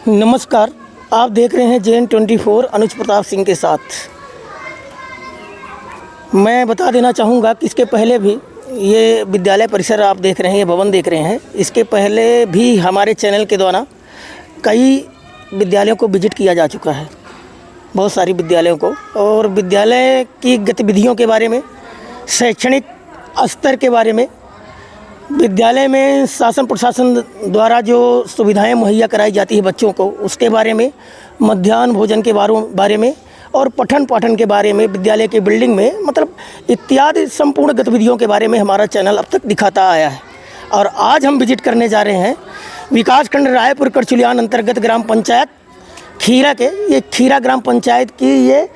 नमस्कार, आप देख रहे हैं JN24 अनुज प्रताप सिंह के साथ। मैं बता देना चाहूँगा कि इसके पहले भी ये विद्यालय परिसर आप देख रहे हैं, ये भवन देख रहे हैं, इसके पहले भी हमारे चैनल के द्वारा कई विद्यालयों को विजिट किया जा चुका है, बहुत सारी विद्यालयों को, और विद्यालय की गतिविधियों के बारे में, शैक्षणिक स्तर के बारे में, विद्यालय में शासन प्रशासन द्वारा जो सुविधाएं मुहैया कराई जाती है बच्चों को, उसके बारे में, मध्याह्न भोजन के बारे में और पठन पाठन के बारे में, विद्यालय के बिल्डिंग में, मतलब इत्यादि संपूर्ण गतिविधियों के बारे में हमारा चैनल अब तक दिखाता आया है। और आज हम विजिट करने जा रहे हैं विकासखंड रायपुर करचुलियान अंतर्गत ग्राम पंचायत खीरा के, ये खीरा ग्राम पंचायत की ये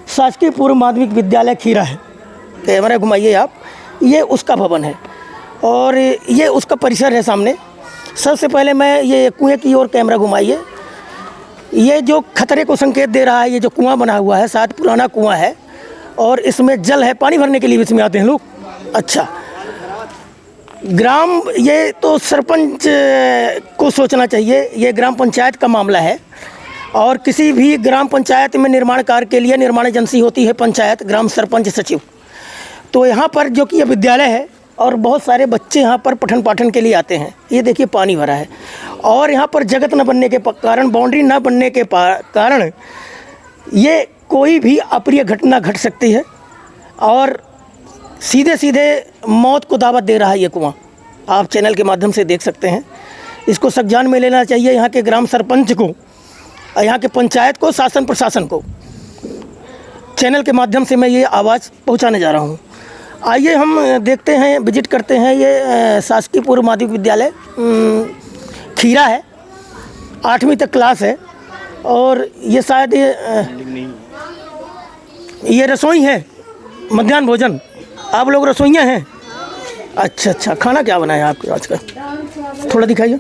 शासकीय पूर्व माध्यमिक विद्यालय खीरा है। कैमरा घुमाइए आप, ये उसका भवन है और ये उसका परिसर है सामने। सबसे पहले मैं ये कुएं की ओर कैमरा घुमाइए। ये जो खतरे को संकेत दे रहा है, ये जो कुआं बना हुआ है, शायद पुराना कुआं है और इसमें जल है, पानी भरने के लिए इसमें आते हैं लोग। अच्छा, ग्राम, ये तो सरपंच को सोचना चाहिए, ये ग्राम पंचायत का मामला है। और किसी भी ग्राम पंचायत में निर्माण कार्य के लिए निर्माण एजेंसी होती है पंचायत, ग्राम सरपंच सचिव। तो यहाँ पर जो कि ये विद्यालय है और बहुत सारे बच्चे यहाँ पर पठन पाठन के लिए आते हैं। ये देखिए पानी भरा है और यहाँ पर जगत न बनने के कारण, बाउंड्री न बनने के कारण ये कोई भी अप्रिय घटना घट सकती है और सीधे सीधे मौत को दावत दे रहा है ये कुआं। आप चैनल के माध्यम से देख सकते हैं। इसको संज्ञान में लेना चाहिए यहाँ के ग्राम सरपंच को, यहाँ के पंचायत को, शासन प्रशासन को। चैनल के माध्यम से मैं ये आवाज़ पहुँचाने जा रहा हूँ। आइए हम देखते हैं, विजिट करते हैं। ये शासकीय पूर्व माध्यमिक विद्यालय खीरा है, 8वीं तक क्लास है और ये शायद ये रसोई है, मध्याह्न भोजन। आप लोग रसोइयाँ हैं? अच्छा अच्छा, खाना क्या बनाया आपके आज का? थोड़ा दिखाइए।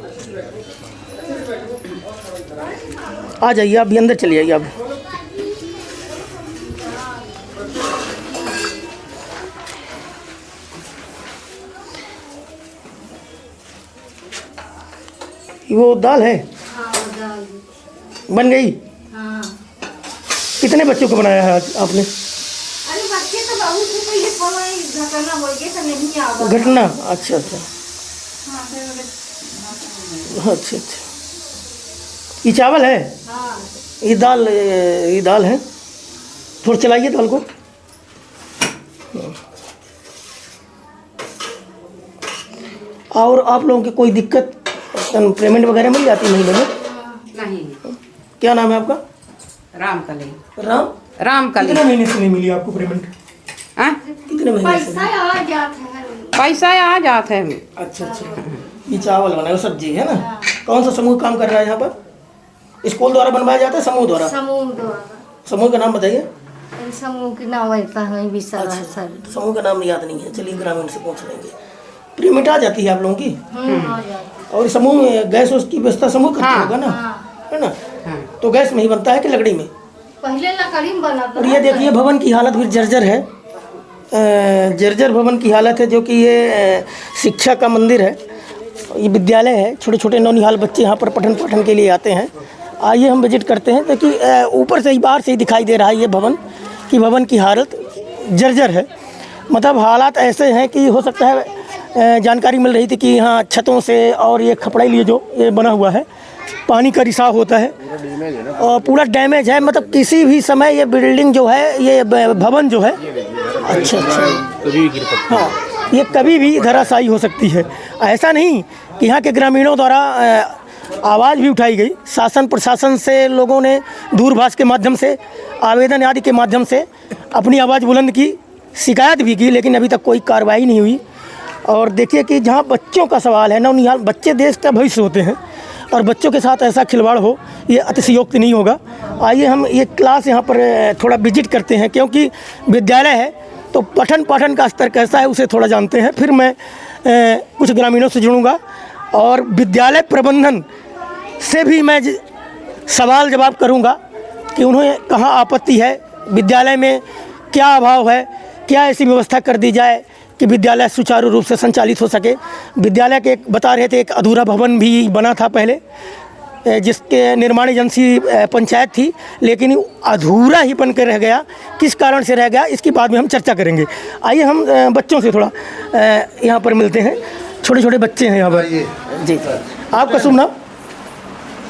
आ जाइए, आप भी अंदर चले आइए। आप वो दाल है? हाँ, दाल बन गई? हाँ। कितने बच्चों को बनाया है आज आपने? अरे बच्चे तो बहुत से, तो ये थोड़ा घटना हो गया तो नहीं आवा। घटना? अच्छा अच्छा हाँ, अच्छा अच्छा। ये चावल है? हाँ। ये दाल है। थोड़ा चलाइए दाल को। और आप लोगों की कोई दिक्कत, पेमेंट वगैरह मिल जाती महीने में? नहीं। क्या नाम है आपका? रामकली। रामकली। कितने महीने से नहीं मिली आपको पेमेंट? कितने महीने से? पैसा आ जाता है। अच्छा अच्छा। ये चावल बना है, सब्जी है ना? कौन सा समूह काम कर रहा है यहाँ पर? स्कूल द्वारा बनवाया जाता है? समूह द्वारा? समूह का नाम बताइए। समूह की नाम ऐसा है, सर समूह का नाम याद नहीं है। चलिए ग्रामीण से पूछ लेंगे। पेमेंट आ जाती है आप लोगों की? और समूह गैस उसकी व्यवस्था समूह करता होगा ना? है ना? तो गैस में ही बनता है कि लकड़ी में? पहले लकड़ी में बना। और ये देखिए भवन की हालत भी जर्जर है, जर्जर भवन की हालत है, जो कि ये शिक्षा का मंदिर है, ये विद्यालय है। छोटे छोटे नौनिहाल बच्चे यहाँ पर पठन पाठन के लिए आते हैं। आइए हम विजिट करते हैं। देखिए ऊपर से ही, बाहर से ही दिखाई दे रहा है ये भवन की हालत जर्जर है। मतलब हालात ऐसे हैं कि हो सकता है, जानकारी मिल रही थी कि यहाँ छतों से और ये खपड़ाई लिए जो ये बना हुआ है, पानी का रिसाव होता है और पूरा डैमेज है। मतलब किसी भी समय ये बिल्डिंग जो है, ये भवन जो है, अच्छा अच्छा, हाँ, ये कभी भी धराशायी हो सकती है। ऐसा नहीं कि यहाँ के ग्रामीणों द्वारा आवाज़ भी उठाई गई, शासन प्रशासन से लोगों ने दूरभाष के माध्यम से, आवेदन आदि के माध्यम से अपनी आवाज़ बुलंद की, शिकायत भी की, लेकिन अभी तक कोई कार्रवाई नहीं हुई। और देखिए कि जहाँ बच्चों का सवाल है, नौनिहाल बच्चे देश का भविष्य होते हैं और बच्चों के साथ ऐसा खिलवाड़ हो, ये अतिशयोक्ति नहीं होगा। आइए हम ये क्लास यहाँ पर थोड़ा विजिट करते हैं, क्योंकि विद्यालय है तो पठन पाठन का स्तर कैसा है उसे थोड़ा जानते हैं। फिर मैं कुछ ग्रामीणों से जुड़ूंगा और विद्यालय प्रबंधन से भी मैं सवाल जवाब करूंगा कि उन्हें कहाँ आपत्ति है, विद्यालय में क्या अभाव है, क्या ऐसी व्यवस्था कर दी जाए कि विद्यालय सुचारू रूप से संचालित हो सके। विद्यालय के बता रहे थे एक अधूरा भवन भी बना था पहले, जिसके निर्माण एजेंसी पंचायत थी, लेकिन अधूरा ही बनकर रह गया। किस कारण से रह गया इसकी बाद में हम चर्चा करेंगे। आइए हम बच्चों से थोड़ा यहाँ पर मिलते हैं। छोटे छोटे बच्चे हैं यहाँ पर। जी, आपका शुभ नाम?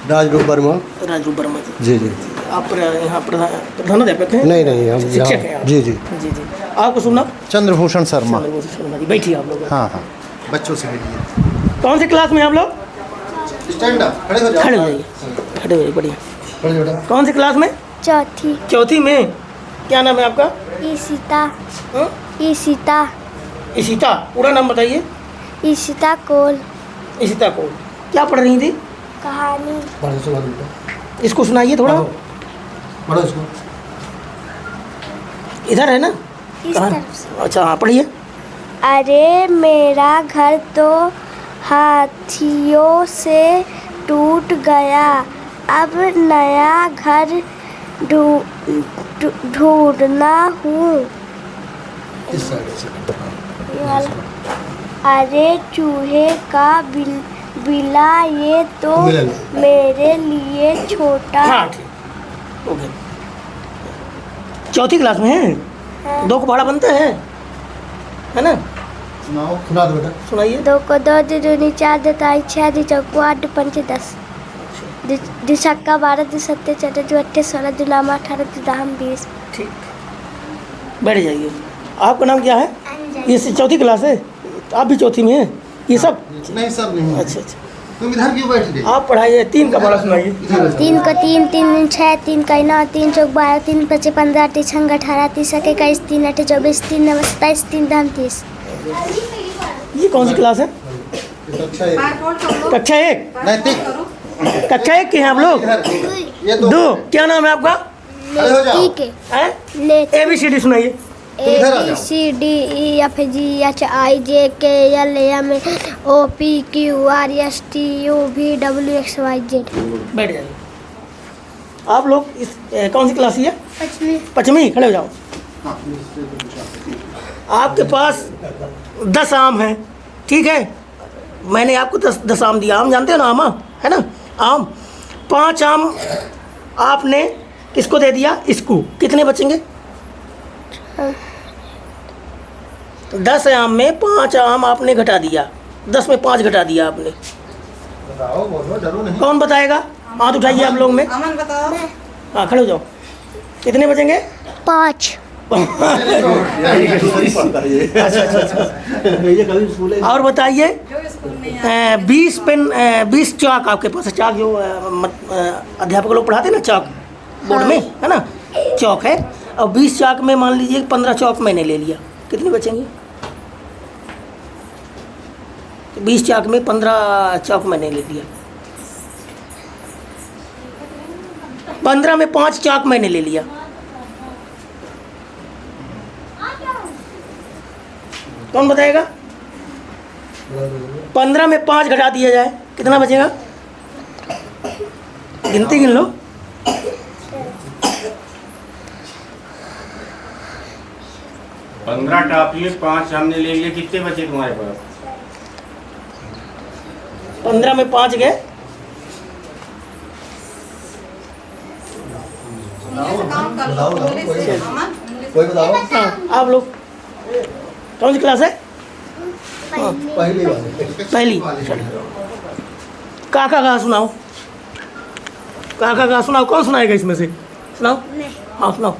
राजरूप वर्मा। राजरूप वर्मा जी जी। आप यहाँ प्रधानाध्यापक हैं? नहीं, हम शिक्षक हैं आप? जी जी। जी जी। आपका शुभ नाम? चंद्रभूषण शर्मा। शर्मा जी, बैठिए आप लोग। हाँ, बच्चों से मिलिए। कौन सी क्लास में आप लोग? स्टैंड अप, खड़े हो जाओ। खड़े हो जाइए, खड़े हो जाइए, बढ़िया। खड़े हो जाओ। कौन सी क्लास में? चौथी। चौथी में। क्या नाम है आपका? ईशिता। हाँ? ईशिता। ईशिता, पूरा नाम बताइए। ईशिता कोल। ईशिता को क्या पढ़ रही थी? कहानी। पढ़ो सुना बेटा। इसको सुनाइए थोड़ा। पढ़ो इसको। इधर है ना? इस कहाँ? तरफ से। अच्छा, हाँ पढ़िए। अरे मेरा घर तो हाथियों से टूट गया, अब नया घर ढूंढना हूँ। इस साइड से। ये वाला। अरे चूहे का बिला, ये तो बिल। मेरे लिए छोटा। हाँ ठीक, हो गया। चौथी क्लास में है? हाँ। 2 को भाड़ा बनता है ना? सुनाओ, सुना दो बेटा। सुनाइए। 2 को 2 दो दूनी 4 देता है 6 दो चौको 8 दो पंचे 10 दो छक्का 12 दो सत्ते 14 दो 28 16 दो लामा 18 दो दाम 20। ठीक, बैठ जाइए। आपका नाम क्या है? ये चौथी क्लास है? आप भी चौथी में हैं? ये सब? नहीं, सब नहीं। अच्छा अच्छा। तुम इधर क्यों बैठ गए? आप पढ़ाइए। 3 का भाड़ा सुनाइए। 3 को 3 3 6 3 का 9 3 चौक 12 3 5 15 3 छंग 18 30 21 3 8 24 3 9 27 3 दाम 30। ये कौन सी क्लास है? कक्षा एक। कक्षा 1? नैतिक। कक्षा 1 के हैं आप लोग? ये 2। क्या नाम है आपका? ठीक है। हैं? ले ABCD सुनाइए। इधर आ A जाओ। B C D E F G H I J K L M N O P Q R S T U V W X Y Z। बैठ जाइए। आप लोग इस कौन सी क्लास है? 5वीं। खड़े हो जाओ। आपके पास 10 आम हैं, ठीक है? मैंने आपको 10 आम दिया। आम जानते हो ना? आम है ना? आम 5 आम आपने किसको दे दिया? इसको। कितने बचेंगे? 10 आम में 5 आम आपने घटा दिया। 10 में 5 घटा दिया आपने। बताओ, बोलो, डरो नहीं। कौन बताएगा? हाथ उठाइए आप लोग में। अमन बताओ। हाँ, खड़े हो जाओ। कितने बचेंगे? 5। और बताइए। 20 पेन 20 चाक आपके पास है? चाक जो अध्यापक लोग पढ़ाते हैं ना, चाक बोर्ड में, है ना? चौक है। और 20 चाक में मान लीजिए 15 चौक मैंने ले लिया। कितने बचेंगे? 20 चाक में 15 चौक मैंने ले लिया। 15 में 5 चाक मैंने ले लिया। कौन बताएगा? 15 में 5 घटा दिया जाए, कितना बचेगा? गिनती गिन लो। 15 टाफी 5 हमने ले लिए। कितने बचे तुम्हारे पास? 15 में 5 गए। कोई बताओ। हाँ, आप लोग कौन सी क्लास है? पहली वाली। पहली। काका का सुनाओ। काका का सुनाओ। कौन सुनाएगा इसमें से? सुनाओ। हाँ सुनाओ।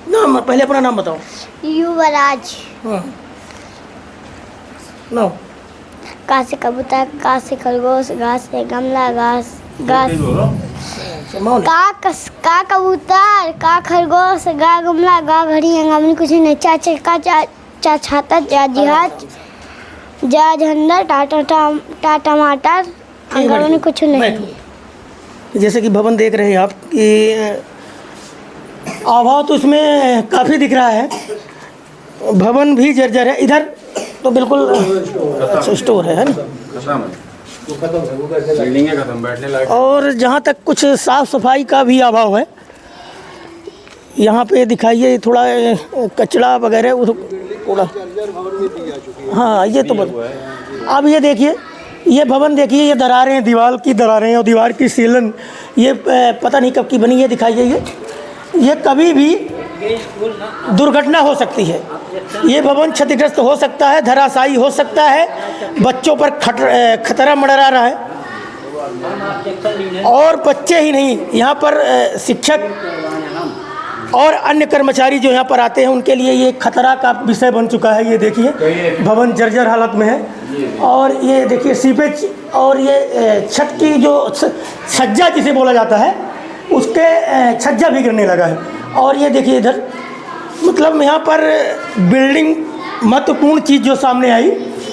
नाम पहले अपना नाम बताओ। युवराज। हाँ सुनाओ। का से कबूतर, का से खरगोश, घास से गमला, घास घास मौन। का कबूतर, का खरगोश, गा गमला, गा घड़ी, हंगामी कुछ नहीं, चा चक्का, चा छाता, जा जहाज, जा झंडा, टा टमाटर, हंगामी कुछ नहीं। बैठो। जैसे कि भवन देख रहे हैं आप कि अभाव तो इसमें काफ़ी दिख रहा है। भवन भी जर्जर है। इधर तो बिल्कुल अच्छा स्टोर है ना? बिल्डिंग खत्म, बैठने लायक। और जहाँ तक कुछ साफ़ सफाई का भी अभाव है। यहाँ पे दिखाइए थोड़ा कचरा वगैरह वो थोड़ा। हाँ ये तो अब ये देखिए, ये भवन देखिए, ये दरारें हैं, दीवार की दरारें हैं और दीवार की सीलन ये पता नहीं कब की बनी है। दिखाइए ये कभी भी दुर्घटना हो सकती है। ये भवन क्षतिग्रस्त हो सकता है, धराशायी हो सकता है, बच्चों पर खतरा मंडरा रहा है। और बच्चे ही नहीं, यहाँ पर शिक्षक और अन्य कर्मचारी जो यहाँ पर आते हैं उनके लिए ये खतरा का विषय बन चुका है। ये देखिए भवन जर्जर हालत में है और ये देखिए सीपेज और ये छत की जो छज्जा जिसे बोला जाता है उसके छज्जा भी गिरने लगा है। और ये देखिए इधर मतलब यहाँ पर बिल्डिंग महत्वपूर्ण चीज़ जो सामने आई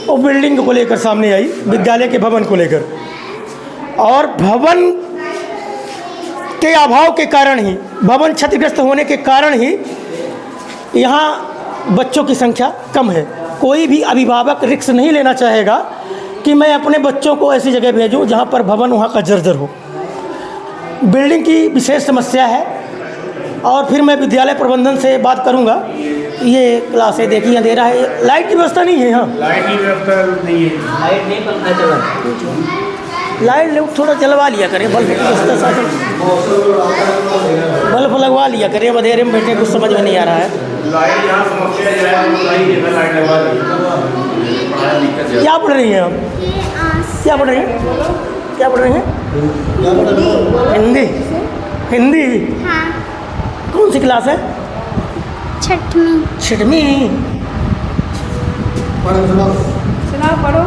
वो बिल्डिंग को लेकर सामने आई, विद्यालय के भवन को लेकर। और भवन के अभाव के कारण ही, भवन क्षतिग्रस्त होने के कारण ही यहाँ बच्चों की संख्या कम है। कोई भी अभिभावक रिस्क नहीं लेना चाहेगा कि मैं अपने बच्चों को ऐसी जगह भेजूं जहाँ पर भवन वहाँ का जर्जर हो। बिल्डिंग की विशेष समस्या है और फिर मैं विद्यालय प्रबंधन से बात करूँगा। ये क्लासें देखिए अंधेरा है, लाइट की व्यवस्था नहीं है यहाँ। लाइट की व्यवस्था नहीं है, लाइट नहीं, पंखा चला। लाइट थोड़ा जलवा लिया करें, बल्ब बल्ब लगवा लिया करें। अब अंधेरे में बैठे कुछ समझ में नहीं आ रहा है। लाइट यहाँ समस्या है, लाइट लगवा दी। क्या पढ़ रही हैं आप? क्या पढ़ रही हैं? क्या पढ़ रही हैं? हिंदी। हिंदी हाँ, कौन सी क्लास है? छठवीं। छठवीं। सुनाओ, पढ़ो।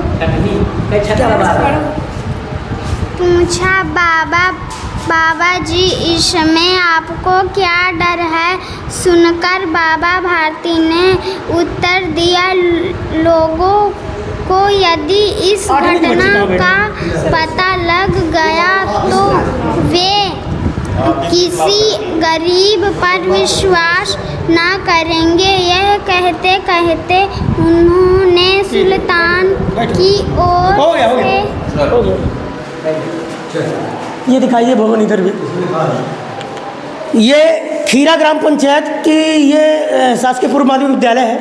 पूछा बाबा जी इसमें आपको क्या डर है? सुनकर बाबा भारती ने उत्तर दिया, लोगों को यदि इस घटना का पता लग गया तो वे किसी गरीब पर विश्वास ना करेंगे। यह कहते कहते उन्होंने सुल्तान की ओर से ये दिखाइए भवन इधर भी। ये खीरा ग्राम पंचायत की ये शासकीय पूर्व माध्यमिक विद्यालय है।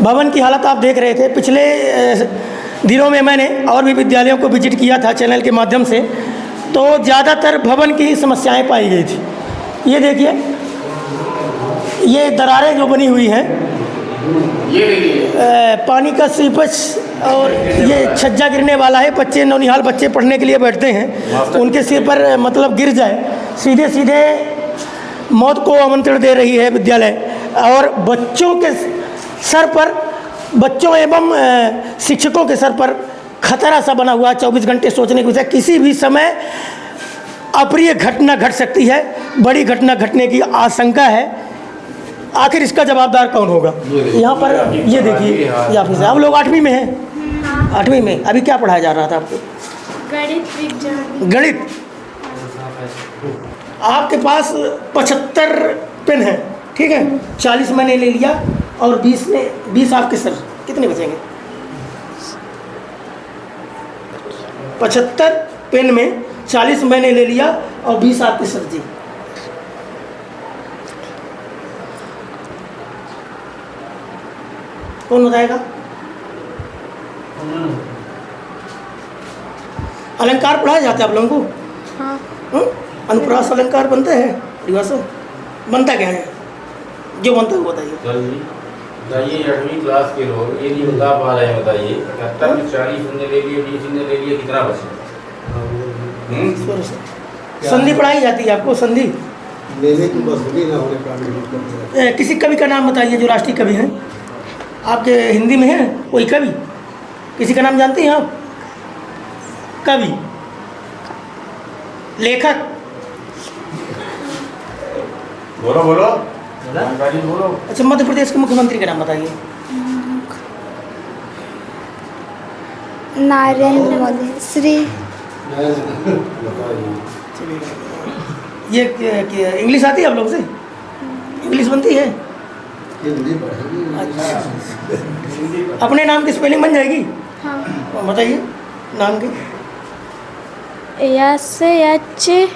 भवन की हालत आप देख रहे थे। पिछले दिनों में मैंने और भी विद्यालयों को विजिट किया था चैनल के माध्यम से, तो ज़्यादातर भवन की समस्याएं पाई गई थी। ये देखिए ये दरारें जो बनी हुई हैं, पानी का सीपेज और ये छज्जा गिरने वाला है। बच्चे नौनिहाल बच्चे पढ़ने के लिए बैठते हैं, उनके सिर पर मतलब गिर जाए सीधे सीधे मौत को आमंत्रण दे रही है विद्यालय। और बच्चों के सर पर, बच्चों एवं शिक्षकों के सर पर खतरा सा बना हुआ। 24 घंटे सोचने की वजह, किसी भी समय अप्रिय घटना घट सकती है, बड़ी घटना घटने की आशंका है। आखिर इसका जवाबदार कौन होगा? यहाँ पर ये देखिए, ये ऑफिस है। आप लोग 8वीं में हैं? 8वीं में। अभी क्या पढ़ाया जा रहा था आपको? गणित विज्ञान। गणित। आपके पास 75 पेन है, ठीक है। 40 मैंने ले लिया और 20 आपके सर, कितने बचेंगे? 75 पेन में 40 मैंने ले लिया और 20 आपके सर जी। कौन बताएगा? अलंकार पढ़ाए जाते हैं आप लोगों को? हाँ। अनुप्रास अलंकार बनते हैं, परिभाषा बनता क्या है? जो बनता है वो बताइए। बताइए 8वीं क्लास के लोग ये नहीं बता पा रहे हैं, बताइए 71 में 40 ने ले लिए, 20 ने ले लिए, कितना बचे? संधि पढ़ाई जाती है आपको? संधि किसी कवि का नाम बताइए जो राष्ट्रीय कवि हैं आपके हिंदी में है कोई कवि? किसी का नाम जानते हैं आप? कवि, लेखक? बोलो बोलो बोलो। अच्छा, मध्य प्रदेश के मुख्यमंत्री का नाम बताइए। नरेंद्र मोदी। श्री। ये इंग्लिश आती है आप लोग से? इंग्लिश बनती है? अच्छा, अपने नाम की स्पेलिंग बन जाएगी? हाँ। बताइए नाम की। SHAL।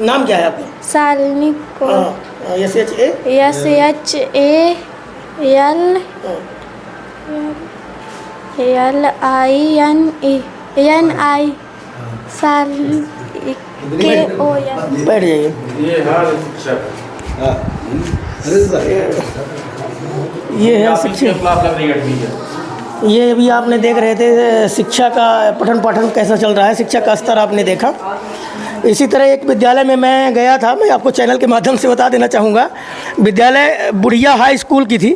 नाम क्या है आपका? शालिनी को। SHAL। LINE साल KON। बैठ जाइए। ये हाल शिक्षक हाँ ये है शिक्षक। क्लास लग रही है एडमिशन। ये अभी आपने देख रहे थे शिक्षा का पठन पाठन कैसा चल रहा है, शिक्षा का स्तर आपने देखा। इसी तरह एक विद्यालय में मैं गया था, मैं आपको चैनल के माध्यम से बता देना चाहूँगा। विद्यालय बुढ़िया हाई स्कूल की थी,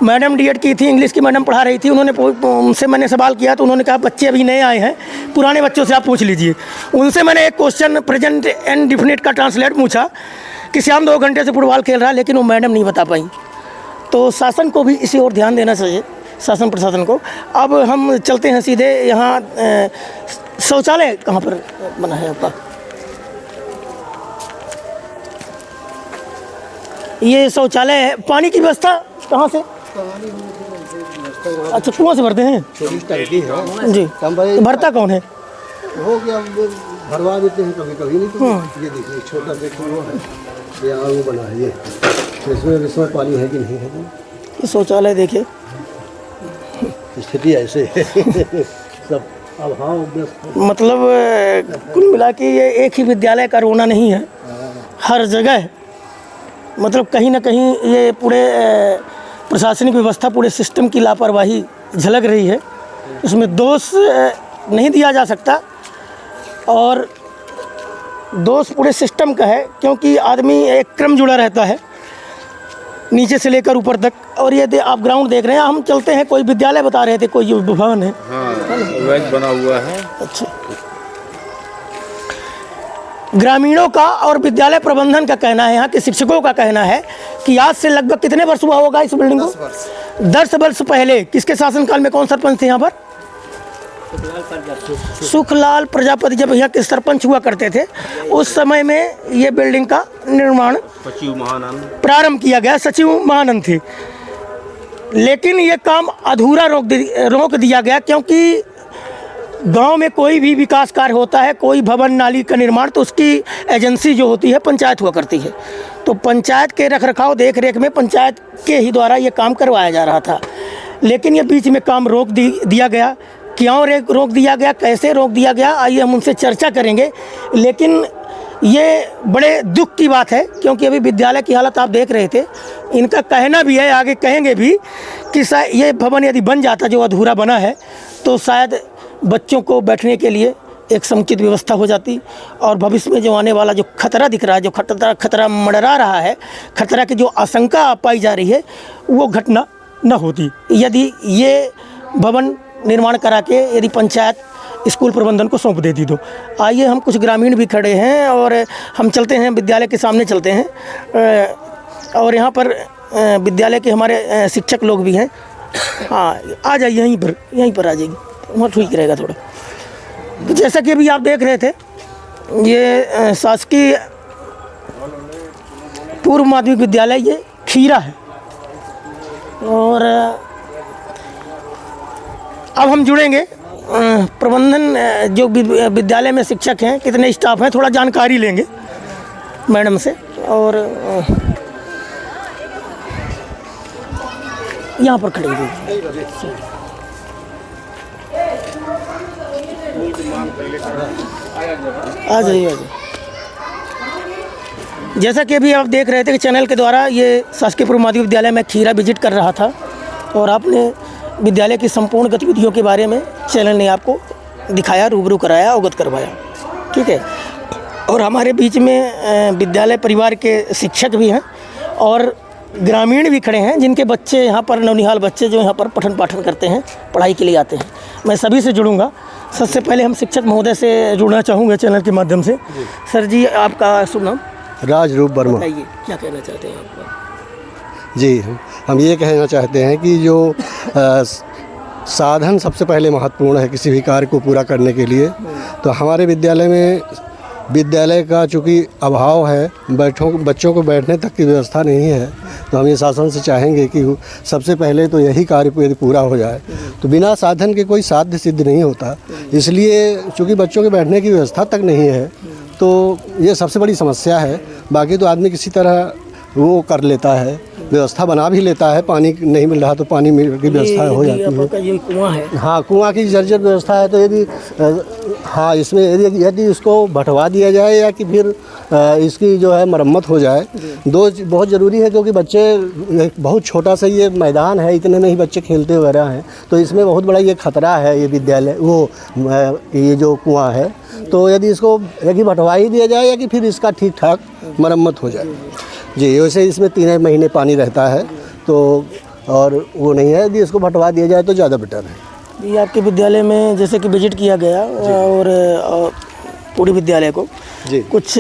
मैडम डीएड की थी, इंग्लिश की मैडम पढ़ा रही थी। उनसे मैंने सवाल किया तो उन्होंने कहा बच्चे अभी नए आए हैं, पुराने बच्चों से आप पूछ लीजिए। उनसे मैंने एक क्वेश्चन प्रेजेंट एंड डिफिनिट का ट्रांसलेट पूछा कि श्याम 2 घंटे से फुटबॉल खेल रहा है, लेकिन वो मैडम नहीं बता पाई। तो शासन को भी इसी ओर ध्यान देना चाहिए, शासन प्रशासन को। अब हम चलते हैं सीधे यहाँ। शौचालय कहाँ पर बना है आपका? ये शौचालय है। पानी की व्यवस्था कहाँ से? अच्छा, कुआं से भरते हैं? छोटी टंकी है जी। कम भाई तो भरता कौन है? हो गया, भरवा देते हैं कभी कभी। नहीं तो ये देखिए छोटा देखो वो है, ये आग वो बना है। ये इसमें पानी है कि नहीं है? ये शौचालय देखिए, स्थिति ऐसे है सब अभाव। मतलब कुल मिला के ये एक ही विद्यालय का रोना नहीं है, हर जगह मतलब कहीं ना कहीं ये पूरे प्रशासनिक व्यवस्था, पूरे सिस्टम की लापरवाही झलक रही है। इसमें दोष नहीं दिया जा सकता और दोष पूरे सिस्टम का है, क्योंकि आदमी एक क्रम जुड़ा रहता है नीचे से लेकर ऊपर तक। और ये आप ग्राउंड देख रहे हैं। हम चलते हैं, कोई विद्यालय बता रहे थे, कोई भवन है। हाँ, वैज बना हुआ है। अच्छा, ग्रामीणों का और विद्यालय प्रबंधन का कहना है, यहाँ के शिक्षकों का कहना है कि आज से लगभग कितने वर्ष हुआ होगा इस बिल्डिंग को? 10 वर्ष पहले किसके शासनकाल में कौन सरपंच थे यहाँ पर? सुखलाल प्रजापति जब यहाँ के सरपंच हुआ करते थे, उस समय में ये बिल्डिंग का निर्माण सचिव महानंद प्रारंभ किया गया। सचिव महानंद थे, लेकिन ये काम अधूरा रोक दिया गया, क्योंकि गांव में कोई भी विकास कार्य होता है, कोई भवन नाली का निर्माण, तो उसकी एजेंसी जो होती है पंचायत हुआ करती है। तो पंचायत के रखरखाव देख रेख में पंचायत के ही द्वारा ये काम करवाया जा रहा था, लेकिन ये बीच में काम रोक दिया गया। क्यों रोक दिया गया, कैसे रोक दिया गया, आइए हम उनसे चर्चा करेंगे। लेकिन ये बड़े दुख की बात है, क्योंकि अभी विद्यालय की हालत आप देख रहे थे। इनका कहना भी है, आगे कहेंगे भी, कि ये भवन यदि बन जाता जो अधूरा बना है, तो शायद बच्चों को बैठने के लिए एक समुचित व्यवस्था हो जाती और भविष्य में जो आने वाला जो खतरा दिख रहा है, जो खतरा मंडरा रहा है, खतरा की जो आशंका पाई जा रही है, वो घटना न होती यदि ये भवन निर्माण करा के यदि पंचायत स्कूल प्रबंधन को सौंप देती। तो आइए, हम कुछ ग्रामीण भी खड़े हैं और हम चलते हैं विद्यालय के सामने चलते हैं। और यहाँ पर विद्यालय के हमारे शिक्षक लोग भी हैं। हाँ, आ जाइए, यहीं पर आ जाइए, वहाँ ठीक रहेगा थोड़ा। तो जैसा कि अभी आप देख रहे थे, ये शासकीय पूर्व माध्यमिक विद्यालय ये खीरा है। और अब हम जुड़ेंगे प्रबंधन जो विद्यालय में शिक्षक हैं, कितने स्टाफ हैं, थोड़ा जानकारी लेंगे मैडम से। और यहाँ पर खड़े हुए आ जाइए। जैसा कि अभी आप देख रहे थे कि चैनल के द्वारा ये शासकीय पूर्व माध्यमिक विद्यालय में खीरा विजिट कर रहा था और आपने विद्यालय की संपूर्ण गतिविधियों के बारे में चैनल ने आपको दिखाया, रूबरू कराया, अवगत करवाया। ठीक है। और हमारे बीच में विद्यालय परिवार के शिक्षक भी हैं और ग्रामीण भी खड़े हैं, जिनके बच्चे यहाँ पर, नौनिहाल बच्चे जो यहाँ पर पठन पाठन करते हैं, पढ़ाई के लिए आते हैं। मैं सभी से जुड़ूंगा। सबसे पहले हम शिक्षक महोदय से जुड़ना चाहूँगे चैनल के माध्यम से। सर जी, आपका शुभ नाम? राजरूप वर्मा। बताइए, क्या कहना चाहते हैं आप? जी, हम ये कहना चाहते हैं कि जो साधन सबसे पहले महत्वपूर्ण है किसी भी कार्य को पूरा करने के लिए, तो हमारे विद्यालय में विद्यालय का चूँकि अभाव है, बच्चों को बैठने तक की व्यवस्था नहीं है, तो हम ये शासन से चाहेंगे कि सबसे पहले तो यही कार्य यदि पूरा हो जाए, तो बिना साधन के कोई साध्य सिद्ध नहीं होता। इसलिए चूँकि बच्चों के बैठने की व्यवस्था तक नहीं है, तो ये सबसे बड़ी समस्या है। बाकी तो आदमी किसी तरह वो कर लेता है, व्यवस्था बना भी लेता है। पानी नहीं मिल रहा तो पानी मिल की व्यवस्था हो जाती है। आपका ये कुआं है, हाँ, कुआं की जर्जर व्यवस्था है। तो यदि हाँ, इसमें यदि इसको भटवा दिया जाए या कि फिर इसकी जो है मरम्मत हो जाए, दो बहुत ज़रूरी है, क्योंकि बच्चे एक बहुत छोटा सा ये मैदान है, इतने में ही बच्चे खेलते वगैरह हैं, तो इसमें बहुत बड़ा ये खतरा है। ये विद्यालय ये जो कुआं है, तो यदि इसको यदि भटवा ही दिया जाए या कि फिर इसका ठीक ठाक मरम्मत हो जाए। जी, वैसे इसमें 3 महीने पानी रहता है, तो और वो नहीं है, यदि इसको भटवा दिया जाए तो ज़्यादा बेटर है। ये आपके विद्यालय में जैसे कि विजिट किया गया और पूरे विद्यालय को जी, कुछ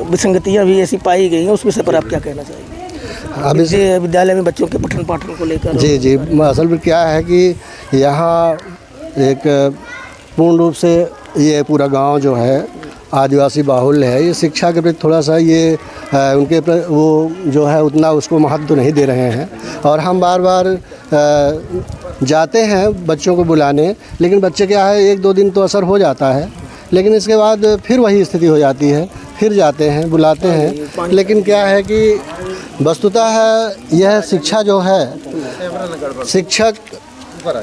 विसंगतियाँ भी ऐसी पाई गई हैं, उस विषय पर आप क्या कहना चाहेंगे? अब इस विद्यालय में बच्चों के पठन पाठन को लेकर जी, असल में क्या है कि यहाँ एक पूर्ण रूप से ये पूरा गांव जो है आदिवासी बाहुल्य है। ये शिक्षा के प्रति थोड़ा सा ये उनके वो जो है उतना उसको महत्व तो नहीं दे रहे हैं, और हम बार बार जाते हैं बच्चों को बुलाने, लेकिन बच्चे क्या है 1-2 दिन तो असर हो जाता है, लेकिन इसके बाद फिर वही स्थिति हो जाती है। फिर जाते हैं, बुलाते हैं, लेकिन क्या है कि वस्तुतः है यह शिक्षा जो है, शिक्षक,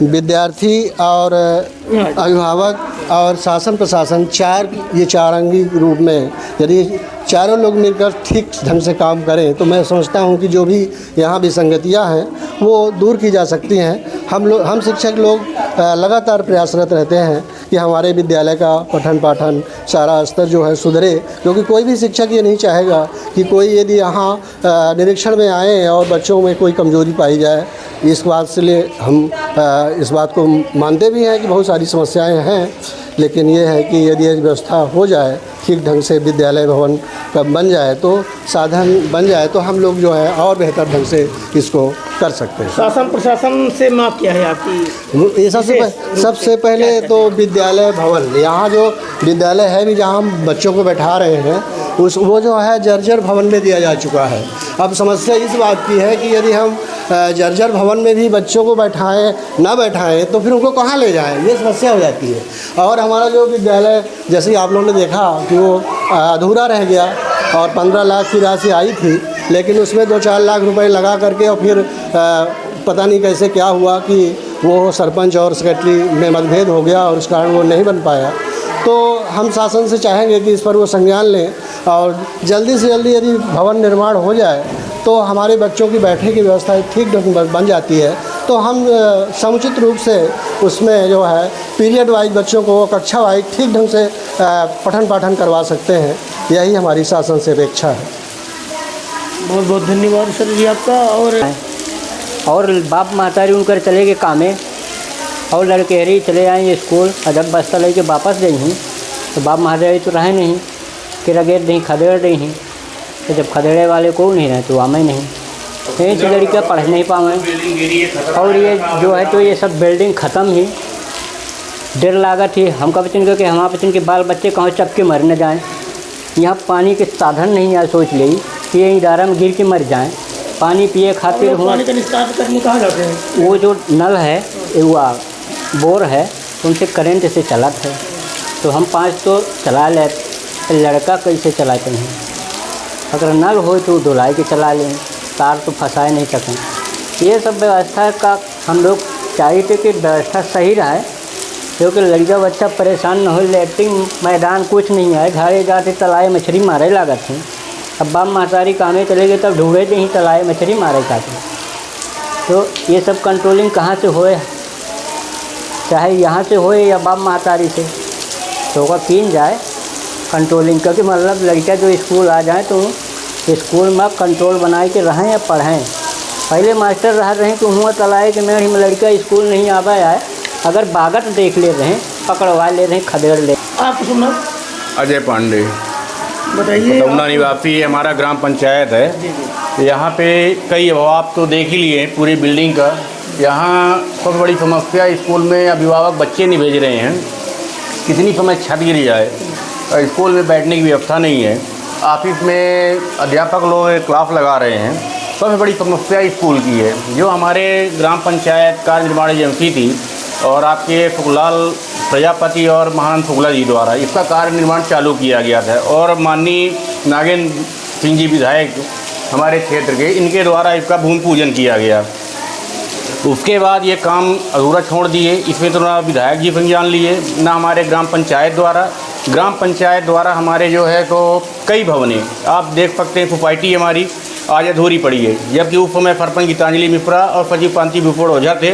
विद्यार्थी और अभिभावक और शासन प्रशासन ये चार अंगी रूप में यदि चारों लोग मिलकर ठीक ढंग से काम करें तो मैं समझता हूं कि जो भी यहाँ विसंगतियाँ हैं वो दूर की जा सकती हैं। हम शिक्षक लोग लगातार प्रयासरत रहते हैं कि हमारे विद्यालय का पठन पाठन सारा स्तर जो है सुधरे, क्योंकि कोई भी शिक्षक ये नहीं चाहेगा कि कोई यदि यहाँ निरीक्षण में आए और बच्चों में कोई कमजोरी पाई जाए। इस बात से लिए हम इस बात को मानते भी हैं कि बहुत सारी समस्याएं हैं, लेकिन ये है कि यदि व्यवस्था हो जाए ठीक ढंग से, विद्यालय भवन का बन जाए, तो साधन बन जाए, तो हम लोग जो है और बेहतर ढंग से इसको कर सकते हैं। शासन प्रशासन से मांग क्या है आपकी? ये सबसे पहले तो विद्यालय भवन, यहाँ जो विद्यालय है भी जहाँ हम बच्चों को बैठा रहे हैं वो जो है जर्जर भवन में दिया जा चुका है। अब समस्या इस बात की है कि यदि हम जर्जर भवन में भी बच्चों को ना बैठाएं तो फिर उनको कहाँ ले जाएं, ये समस्या हो जाती है। और हमारा जो विद्यालय जैसे आप लोगों ने देखा कि वो अधूरा रह गया और 15 लाख की राशि आई थी, लेकिन उसमें 2-4 लाख रुपए लगा करके और फिर पता नहीं कैसे क्या हुआ कि वो सरपंच और सेक्रेटरी में मतभेद हो गया और उस कारण वो नहीं बन पाया। तो हम शासन से चाहेंगे कि इस पर वो संज्ञान लें और जल्दी से जल्दी यदि भवन निर्माण हो जाए तो हमारे बच्चों की बैठने की व्यवस्था ठीक ढंग बन जाती है, तो हम समुचित रूप से उसमें जो है पीरियड वाइज बच्चों को कक्षा वाइज ठीक ढंग से पठन पाठन करवा सकते हैं। यही हमारी शासन से अपेक्षा है। बहुत बहुत धन्यवाद सर जी आपका। और बाप महतारी उनकर चले गए कामे और लड़केरी चले आए स्कूल, और जब बस्ता लेके वापस गई हूँ तो बाप महतारी तो रहे नहीं, कि रगेर नहीं खदेड़ नहीं, तो जब खदेड़े वाले को नहीं रहे तो आमे नहीं, यहीं से लड़कियाँ पढ़ नहीं पाए। और ये जो है तो ये सब बिल्डिंग ख़त्म ही, देर लागत ही। हमका बच्चन के हमारे बच्चन के बाल बच्चे कहाँ चप के मर न जाएँ। यहाँ पानी के साधन नहीं है, सोच ली कि ये इदारा में गिर के मर जाएँ। पानी पिए खातिर कहाँ जाते हैं? वो जो नल है वो बोर है, उनसे करंट से चलाते है, तो हम 5 तो चला ले, लड़का कैसे चलाते हैं? अगर नल हो तो धुलाई के चला लें, तार तो फंसाए नहीं सकें। ये सब व्यवस्था का हम लोग चाहिए कि व्यवस्था सही रहे, क्योंकि लड़का बच्चा परेशान न हो। लैट्रिन मैदान कुछ नहीं है, झाड़े जाते तलाए मछली मारे लागत हैं। अब बाप महतारी कामे चले गए तब ढूंढे थे ही तलाए मछली मारे जाते। तो ये सब कंट्रोलिंग कहाँ से होए, चाहे यहाँ से होए या बाप महतारी से, तो का कीन जाए कंट्रोलिंग, क्योंकि मतलब लड़का जो स्कूल आ जाए तो स्कूल में कंट्रोल बनाए के रहें या पढ़ें। पहले मास्टर रहे कि हुआ तलाए कि मेरे में लड़का स्कूल नहीं आवा है, अगर बागत देख ले रहे पकड़वा ले रहे खदेड़ ले। आप सुना? अजय पांडे, बताइए। पटौना निवासी है, हमारा ग्राम पंचायत है। यहाँ पे कई अभाव आप तो देख ही लिए पूरी बिल्डिंग का। यहाँ सबसे बड़ी समस्या स्कूल में अभिभावक बच्चे नहीं भेज रहे हैं, कितनी समय छत गिर जाए, स्कूल में बैठने की व्यवस्था नहीं है। ऑफिस में अध्यापक लोग क्लास लगा रहे हैं। सबसे बड़ी समस्या स्कूल की है। जो हमारे ग्राम पंचायत कार्य निर्माण एजेंसी थी और आपके फुगलाल प्रजापति और महानंद फुगला जी द्वारा इसका कार्य निर्माण चालू किया गया था, और माननीय नागेंद्र सिंह जी विधायक हमारे क्षेत्र के, इनके द्वारा इसका भूमि पूजन किया गया। उसके बाद ये काम अधूरा छोड़ दिए। इसमें तो ना विधायक जी संज्ञान लिए, ना हमारे ग्राम पंचायत द्वारा हमारे जो है तो कई भवनें आप देख सकते हैं, सोसाइटी हमारी आज अधूरी पड़ी है। जबकि उस समय सरपंच गीतांजलि मिश्रा और सचिव पांति विपुल ओझा थे,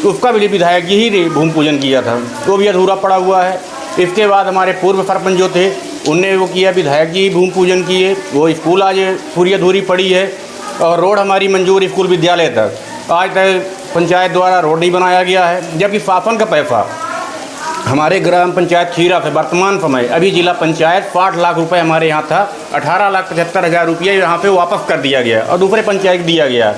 उसका भी विधायक जी ही भूमि पूजन किया था, वो भी अधूरा पड़ा हुआ है। इसके बाद हमारे पूर्व सरपंच जो थे उनने वो किया, विधायक जी भूमि पूजन किए। वो स्कूल आज पूरी अधूरी पड़ी है और रोड हमारी मंजूर स्कूल विद्यालय तक आज तक पंचायत द्वारा रोड नहीं बनाया गया है। जबकि शासन का पैसा हमारे ग्राम पंचायत खीरा से वर्तमान समय अभी जिला पंचायत 60 लाख रुपए हमारे यहाँ था, 18,75,000 रुपये यहाँ पे वापस कर दिया गया और दूसरे पंचायत दिया गया।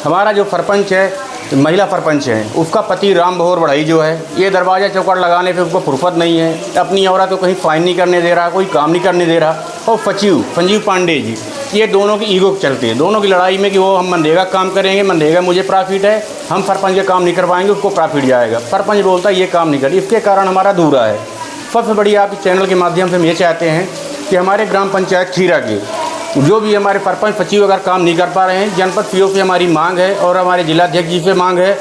हमारा जो सरपंच है, महिला सरपंच है, उसका पति राम भोर बढ़ई जो है, ये दरवाजा चौकट लगाने पे उसको फुर्सत नहीं है। अपनी औरत को कहीं फाइन नहीं करने दे रहा, कोई काम नहीं करने दे रहा। और सचिव संजीव पांडे जी, ये दोनों की ईगो चलते हैं, दोनों की लड़ाई में कि वो हम मनरेगा काम करेंगे, मनरेगा मुझे प्रॉफिट है, हम सरपंच के काम नहीं करवाएंगे, उसको प्रॉफिट जाएगा। सरपंच बोलता है ये काम नहीं कर, इसके कारण हमारा अधूरा है। सबसे बड़ी आप इस चैनल के माध्यम से हम ये चाहते हैं कि हमारे ग्राम पंचायत खीरा के जो भी हमारे सरपंच सचिव अगर काम नहीं कर पा रहे हैं, जनपद पीओ से हमारी मांग है और हमारे जिलाध्यक्ष जी से मांग है,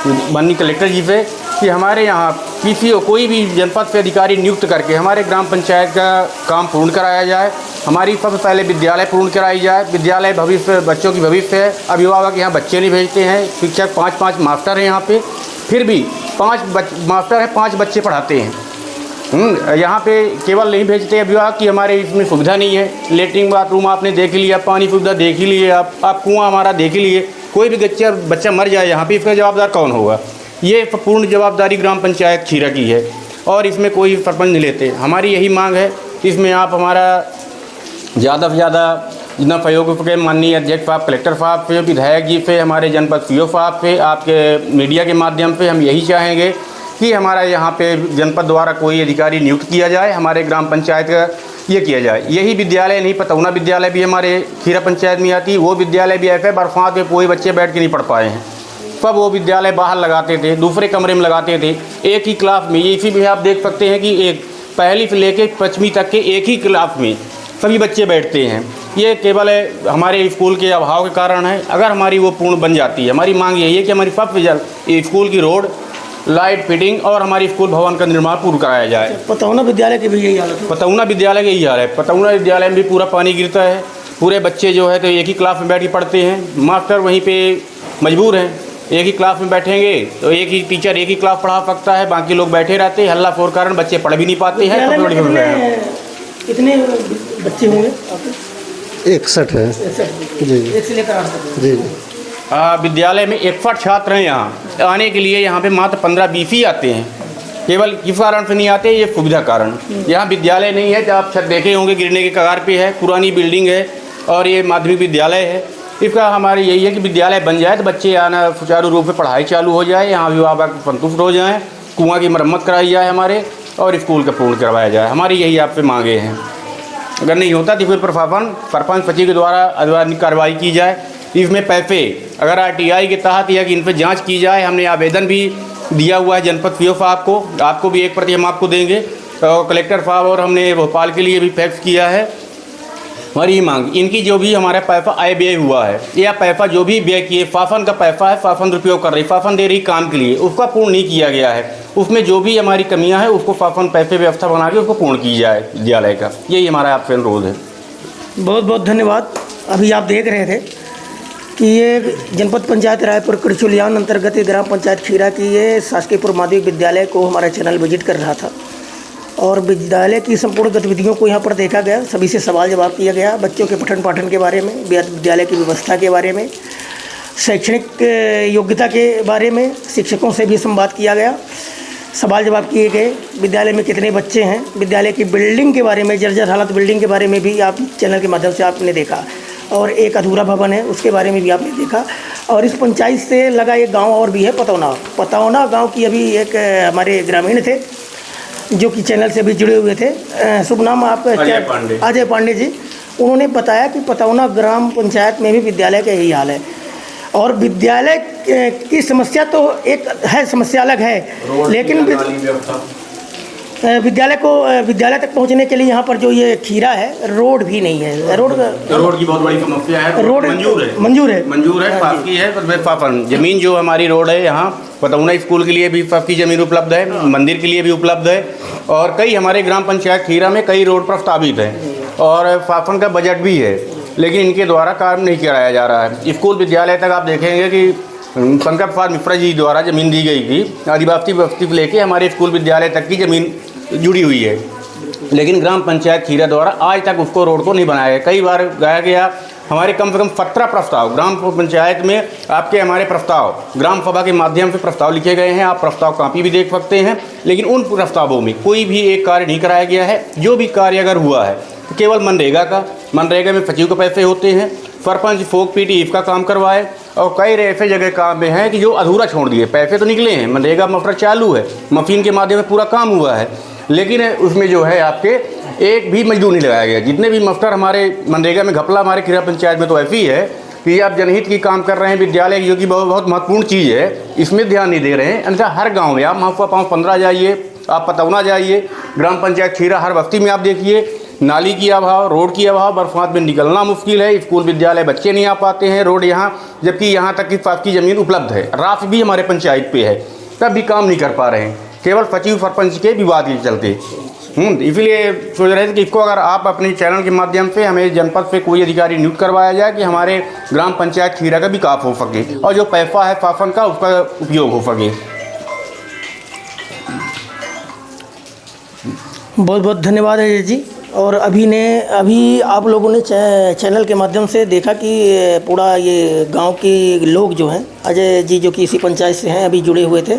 माननीय कलेक्टर जी से, कि हमारे यहाँ पीसीओ कोई भी जनपद से अधिकारी नियुक्त करके हमारे ग्राम पंचायत का काम पूर्ण कराया जाए। हमारी सबसे पहले विद्यालय पूर्ण कराई जाए। विद्यालय भविष्य, बच्चों की भविष्य है। अभिभावक यहाँ बच्चे नहीं भेजते हैं, शिक्षक 5-5 मास्टर हैं यहाँ पे, फिर भी 5 मास्टर हैं, 5 बच्चे पढ़ाते हैं। यहाँ पे केवल नहीं भेजते अभिभावक कि हमारे इसमें सुविधा नहीं है। लेटरिन बाथरूम आपने देख लिया, पानी सुविधा देख ही लिए, आप कुआं हमारा देख ही लिए। कोई भी बच्चा मर जाए यहाँ पे, इसका जवाबदार कौन होगा? ये पूर्ण जवाबदारी ग्राम पंचायत खीरा की है और इसमें कोई सरपंच नहीं लेते। हमारी यही मांग है, इसमें आप हमारा ज़्यादा से ज़्यादा जितना सहयोग के माननीय अध्यक्ष साहब, कलेक्टर साहब से, विधायक जी से, हमारे जनपद सीओ साहब से, आपके मीडिया के माध्यम से हम यही चाहेंगे कि हमारा यहाँ पे जनपद द्वारा कोई अधिकारी नियुक्त किया जाए, हमारे ग्राम पंचायत का ये किया जाए। यही विद्यालय नहीं, पतौना विद्यालय भी हमारे खीरा पंचायत में आती, वो विद्यालय भी ऐसे बरसात में कोई बच्चे बैठ के नहीं पढ़ पाए हैं। सब वो विद्यालय बाहर लगाते थे, दूसरे कमरे में लगाते थे, एक ही क्लास में। इसी भी आप देख सकते हैं कि एक पहली से लेकर 5वीं तक के एक ही क्लास में सभी बच्चे बैठते हैं। ये केवल हमारे स्कूल के अभाव के कारण है। अगर हमारी वो पूर्ण बन जाती है, हमारी मांग यही है कि हमारी सबसे जल्द स्कूल की रोड, लाइट फिटिंग और हमारी स्कूल भवन का निर्माण पूर्ण कराया जाए। पतौना विद्यालय की भी यही हालत है। पतौना विद्यालय का यही हाल है। पतौना विद्यालय में भी पूरा पानी गिरता है, पूरे बच्चे जो है तो एक ही क्लास में बैठ के पढ़ते हैं। मास्टर वहीं पे मजबूर हैं, एक ही क्लास में बैठेंगे तो एक ही टीचर एक ही क्लास पढ़ा सकता है, बाकी लोग बैठे रहते हैं। हल्ला फोर कारण बच्चे पढ़ भी नहीं पाते हैं। कितने बच्चे होंगे? 61 है जी, 1 से लेकर 8 तक जी। विद्यालय में 61 छात्र हैं। यहाँ आने के लिए यहाँ पे मात्र 15-20 ही आते हैं। केवल किस कारण से नहीं आते? ये सुविधा कारण। यहाँ विद्यालय नहीं है, जब आप छत देखे होंगे गिरने के कगार पे है, पुरानी बिल्डिंग है और ये माध्यमिक विद्यालय है। इसका हमारे यही है कि विद्यालय बन जाए तो बच्चे आना सुचारू रूप से पढ़ाई चालू हो जाए, यहाँ अभिभावक संतुष्ट हो जाएँ, कुआँ की मरम्मत कराई जाए हमारे और स्कूल का पूर्ण करवाया जाए। हमारी यही आपसे मांगे हैं। अगर नहीं होता तो फिर प्रशासन सरपंच सचिव के द्वारा अधिकारिक कार्रवाई की जाए। इसमें पैसे अगर RTI के तहत या कि इन पर जाँच की जाए। हमने आवेदन भी दिया हुआ है जनपद पीओ साहब को, आपको भी एक प्रति हम आपको देंगे, और कलेक्टर साहब, और हमने भोपाल के लिए भी फैक्स किया है। हमारी ही मांग, इनकी जो भी हमारा पैसा आय व्यय हुआ है या पैसा जो भी व्यय किए, शासन का पैसा है, शासन दुरुपयोग कर रही, शासन दे रही काम के लिए, उसका पूर्ण नहीं किया गया है। उसमें जो भी हमारी कमियां हैं उसको शासन पैसे व्यवस्था बना के उसको पूर्ण की जाए विद्यालय का। यही हमारा आपसे अनुरोध है। बहुत बहुत धन्यवाद। अभी आप देख रहे थे कि ये जनपद पंचायत रायपुर कड़चुलियान अंतर्गत ग्राम पंचायत खीरा की ये शासकीयपुर माध्यमिक विद्यालय को हमारा चैनल विजिट कर रहा था और विद्यालय की संपूर्ण गतिविधियों को यहाँ पर देखा गया। सभी से सवाल जवाब किया गया, बच्चों के पठन पाठन के बारे में, विद्यालय की व्यवस्था के बारे में, शैक्षणिक योग्यता के बारे में, शिक्षकों से भी संवाद किया गया, सवाल जवाब किए गए। विद्यालय में कितने बच्चे हैं, विद्यालय की बिल्डिंग के बारे में, जर्जर हालत बिल्डिंग के बारे में भी आप चैनल के माध्यम से आपने देखा, और एक अधूरा भवन है उसके बारे में भी आपने देखा। और इस पंचायत से लगा एक गांव और भी है, पतौना गांव की अभी एक हमारे ग्रामीण थे जो कि चैनल से भी जुड़े हुए थे। शुभ नाम आपका? अजय पांडे जी। उन्होंने बताया कि पतौना ग्राम पंचायत में भी विद्यालय का यही हाल है और विद्यालय की समस्या तो एक है, समस्या अलग है, लेकिन विद्यालय तक पहुंचने के लिए यहाँ पर जो ये खीरा है, रोड भी नहीं है। रोड की बहुत बड़ी समस्या है। रोड मंजूर है पास की है, पर फाफन जमीन जो हमारी रोड है यहाँ पतौना स्कूल के लिए भी पक्की ज़मीन उपलब्ध है, मंदिर के लिए भी उपलब्ध है, और कई हमारे ग्राम पंचायत खीरा में कई रोड प्रस्तावित हैं और फाफन का बजट भी है, लेकिन इनके द्वारा काम नहीं कराया जा रहा है। स्कूल विद्यालय तक आप देखेंगे कि पंकज प्रसाद मिश्रा जी द्वारा ज़मीन दी गई थी, आदिवासी बस्ती लेके हमारे स्कूल विद्यालय तक की ज़मीन जुड़ी हुई है, लेकिन ग्राम पंचायत खीरा द्वारा आज तक उसको रोड को नहीं बनाया है। कई बार गाया गया, हमारे कम से कम 17 प्रस्ताव ग्राम पंचायत में आपके हमारे प्रस्ताव ग्राम सभा के माध्यम से प्रस्ताव लिखे गए हैं, आप प्रस्ताव कापी भी देख सकते हैं, लेकिन उन प्रस्तावों में कोई भी एक कार्य नहीं कराया गया है। जो भी कार्य अगर हुआ है तो केवल मनरेगा में सचिव के पैसे होते हैं, सरपंच फोक पीटी का काम करवाए, और कई ऐसे जगह काम में हैं कि जो अधूरा छोड़ दिए। पैसे तो निकले हैं, मनरेगा मोटर चालू है, मशीन के माध्यम से पूरा काम हुआ है, लेकिन उसमें जो है आपके एक भी मजदूर नहीं लगाया गया। जितने भी मास्टर हमारे मनरेगा में घपला हमारे खीरा पंचायत में तो ऐसी है कि आप जनहित की काम कर रहे हैं, विद्यालय जो कि बहुत महत्वपूर्ण चीज़ है, इसमें ध्यान नहीं दे रहे हैं। अन्यथा हर गाँव में आप महाफा 15 जाइए, आप पतौना जाइए, ग्राम पंचायत खीरा हर बस्ती में आप देखिए, नाली की अभाव, रोड की अभाव, बरसात में निकलना मुश्किल है, स्कूल विद्यालय बच्चे नहीं आ पाते हैं, रोड यहाँ, जबकि यहाँ तक की पास की ज़मीन उपलब्ध है, राशि भी हमारे पंचायत पे है, तब भी काम नहीं कर पा रहे हैं, केवल सचिव सरपंच के विवाद के चलते। इसलिए सोच रहे थे कि इसको अगर आप अपने चैनल के माध्यम से हमें जनपद से कोई अधिकारी नियुक्त करवाया जाए कि हमारे ग्राम पंचायत खीरा का विकास हो सके और जो पैसा है शासन का उसका उपयोग हो सके। बहुत बहुत धन्यवाद अजय जी। और अभी आप लोगों ने चैनल के माध्यम से देखा कि पूरा ये गांव के लोग जो हैं, अजय जी जो कि इसी पंचायत से हैं, अभी जुड़े हुए थे,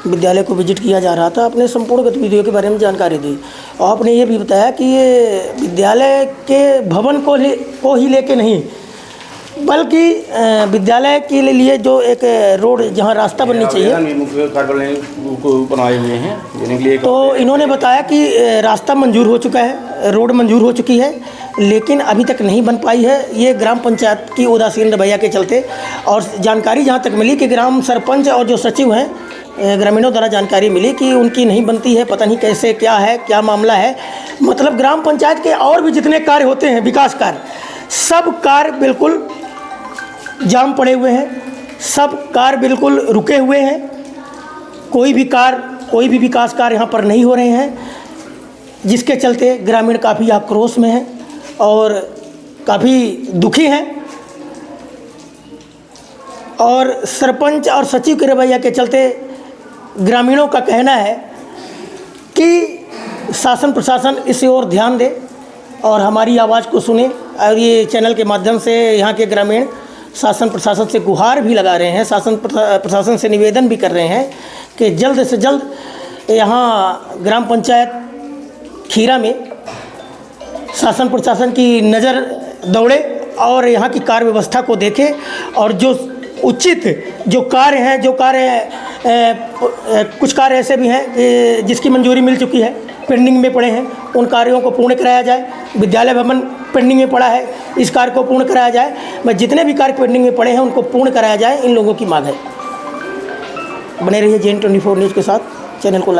विद्यालय को विजिट किया जा रहा था, अपने संपूर्ण गतिविधियों के बारे में जानकारी दी। और आपने ये भी बताया कि ये विद्यालय के भवन को ही लेके नहीं, बल्कि विद्यालय के लिए जो एक रोड जहाँ रास्ता बननी चाहिए बनाए हुए हैं, तो इन्होंने बताया कि रास्ता मंजूर हो चुका है, रोड मंजूर हो चुकी है, लेकिन अभी तक नहीं बन पाई है। ये ग्राम पंचायत की उदासीन रवैया के चलते। और जानकारी जहाँ तक मिली कि ग्राम सरपंच और जो सचिव हैं, ग्रामीणों द्वारा जानकारी मिली कि उनकी नहीं बनती है, पता नहीं कैसे, क्या है, क्या मामला है। मतलब ग्राम पंचायत के और भी जितने कार्य होते हैं, विकास कार्य, सब कार्य बिल्कुल जाम पड़े हुए हैं, सब कार्य बिल्कुल रुके हुए हैं। कोई भी विकास कार्य यहाँ पर नहीं हो रहे हैं, जिसके चलते ग्रामीण काफ़ी आक्रोश में हैं और काफ़ी दुखी हैं। और सरपंच और सचिव के रवैया के चलते ग्रामीणों का कहना है कि शासन प्रशासन इस ओर ध्यान दे और हमारी आवाज़ को सुने। और ये चैनल के माध्यम से यहाँ के ग्रामीण शासन प्रशासन से गुहार भी लगा रहे हैं, शासन प्रशासन से निवेदन भी कर रहे हैं कि जल्द से जल्द यहाँ ग्राम पंचायत खीरा में शासन प्रशासन की नज़र दौड़े और यहाँ की कार्य व्यवस्था को देखे और जो उचित जो कार्य हैं, कुछ कार्य ऐसे भी हैं जिसकी मंजूरी मिल चुकी है, पेंडिंग में पड़े हैं, उन कार्यों को पूर्ण कराया जाए। विद्यालय भवन पेंडिंग में पड़ा है, इस कार्य को पूर्ण कराया जाए। मैं जितने भी कार्य पेंडिंग में पड़े हैं उनको पूर्ण कराया जाए, इन लोगों की मांग है। बने रहिए JN24 न्यूज़ के साथ। चैनल को